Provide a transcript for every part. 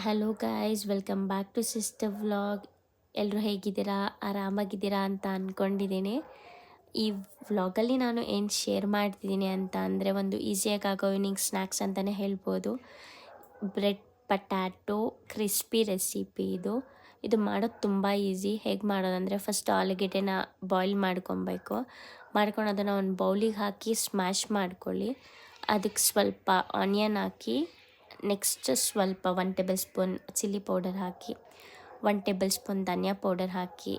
Hello guys, welcome back to sister vlog. ಎಲ್ಲರೂ ಹೇಗಿದ್ದೀರಾ, ಆರಾಮಾಗಿದ್ದೀರಾ ಅಂತ ಅಂದ್ಕೊಂಡಿದ್ದೀನಿ. ಈ ವ್ಲಾಗಲ್ಲಿ ನಾನು ಏನು ಶೇರ್ ಮಾಡ್ತಿದ್ದೀನಿ ಅಂತ ಅಂದರೆ ಒಂದು ಈಸಿಯಾಗಿ ಆಗೋ ಈವ್ನಿಂಗ್ ಸ್ನ್ಯಾಕ್ಸ್ ಅಂತಲೇ ಹೇಳ್ಬೋದು. ಬ್ರೆಡ್ ಪಟ್ಯಾಟೊ ಕ್ರಿಸ್ಪಿ ರೆಸಿಪಿ ಇದು ಮಾಡೋದು ತುಂಬ ಈಸಿ. ಹೇಗೆ ಮಾಡೋದಂದರೆ ಫಸ್ಟ್ ಆಲೂಗೆಡ್ಡೆನ ಬಾಯ್ಲ್ ಮಾಡ್ಕೊಂಡು ಅದನ್ನು ಒಂದು ಬೌಲಿಗೆ ಹಾಕಿ ಸ್ಮ್ಯಾಶ್ ಮಾಡ್ಕೊಳ್ಳಿ. ಅದಕ್ಕೆ ಸ್ವಲ್ಪ ಆನಿಯನ್ ಹಾಕಿ, ನೆಕ್ಸ್ಟ್ ಸ್ವಲ್ಪ 1 ಟೇಬಲ್ ಸ್ಪೂನ್ ಚಿಲ್ಲಿ ಪೌಡರ್ ಹಾಕಿ, 1 ಟೇಬಲ್ ಸ್ಪೂನ್ ಧನಿಯಾ ಪೌಡರ್ ಹಾಕಿ,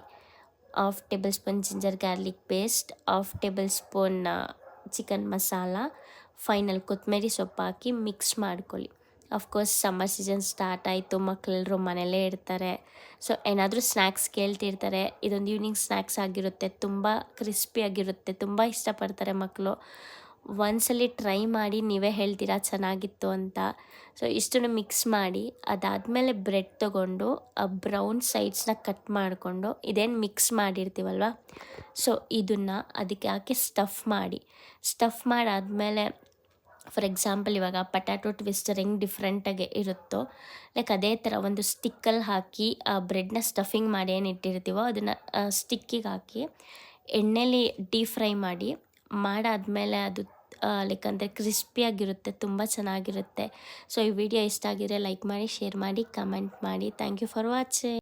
1/2 table spoon ginger garlic paste, 1/2 table spoon chicken masala, final ಕೊತ್ತಂಬರಿ ಸೊಪ್ಪು ಹಾಕಿ ಮಿಕ್ಸ್ ಮಾಡ್ಕೊಳ್ಳಿ. ಅಫ್ಕೋರ್ಸ್ ಸಮ್ಮರ್ ಸೀಸನ್ ಸ್ಟಾರ್ಟ್ ಆಯಿತು, ಮಕ್ಕಳೆಲ್ಲರೂ ಮನೆಯಲ್ಲೇ ಇರ್ತಾರೆ. ಸೊ ಏನಾದರೂ ಸ್ನ್ಯಾಕ್ಸ್ ಕೇಳ್ತಿರ್ತಾರೆ. ಇದೊಂದು ಈವ್ನಿಂಗ್ ಸ್ನ್ಯಾಕ್ಸ್ ಆಗಿರುತ್ತೆ, ತುಂಬ ಕ್ರಿಸ್ಪಿಯಾಗಿರುತ್ತೆ, ತುಂಬ ಇಷ್ಟಪಡ್ತಾರೆ ಮಕ್ಕಳು. ಒಂದ್ಸಲಿ ಟ್ರೈ ಮಾಡಿ ನೀವೇ ಹೇಳ್ತೀರಾ ಚೆನ್ನಾಗಿತ್ತು ಅಂತ. ಸೊ ಇಷ್ಟನ್ನು ಮಿಕ್ಸ್ ಮಾಡಿ ಅದಾದಮೇಲೆ ಬ್ರೆಡ್ ತೊಗೊಂಡು ಆ ಬ್ರೌನ್ ಸೈಡ್ಸ್ನ ಕಟ್ ಮಾಡಿಕೊಂಡು ಇದೇನು ಮಿಕ್ಸ್ ಮಾಡಿರ್ತೀವಲ್ವ, ಸೊ ಇದನ್ನು ಅದಕ್ಕೆ ಹಾಕಿ ಸ್ಟಫ್ ಮಾಡಾದಮೇಲೆ ಫಾರ್ ಎಕ್ಸಾಂಪಲ್ ಇವಾಗ ಪಟ್ಯಾಟೊ ಟ್ವಿಸ್ಟರ್ ಹೆಂಗೆ ಡಿಫ್ರೆಂಟಾಗಿ ಇರುತ್ತೋ ಲೈಕ್ ಅದೇ ಥರ ಒಂದು ಸ್ಟಿಕ್ಕಲ್ಲಿ ಹಾಕಿ ಆ ಬ್ರೆಡ್ನ ಸ್ಟಫಿಂಗ್ ಮಾಡಿ ಏನು ಇಟ್ಟಿರ್ತೀವೋ ಅದನ್ನು ಸ್ಟಿಕ್ಕಿಗೆ ಹಾಕಿ ಎಣ್ಣೆಲಿ ಡೀಪ್ ಫ್ರೈ ಮಾಡಾದಮೇಲೆ ಅದು ಲೈಕ್ ಅಂದರೆ ಕ್ರಿಸ್ಪಿಯಾಗಿರುತ್ತೆ, ತುಂಬ ಚೆನ್ನಾಗಿರುತ್ತೆ. ಸೊ ಈ ವಿಡಿಯೋ ಇಷ್ಟ ಆಗಿದ್ರೆ ಲೈಕ್ ಮಾಡಿ, ಶೇರ್ ಮಾಡಿ, ಕಮೆಂಟ್ ಮಾಡಿ. Thank you for watching.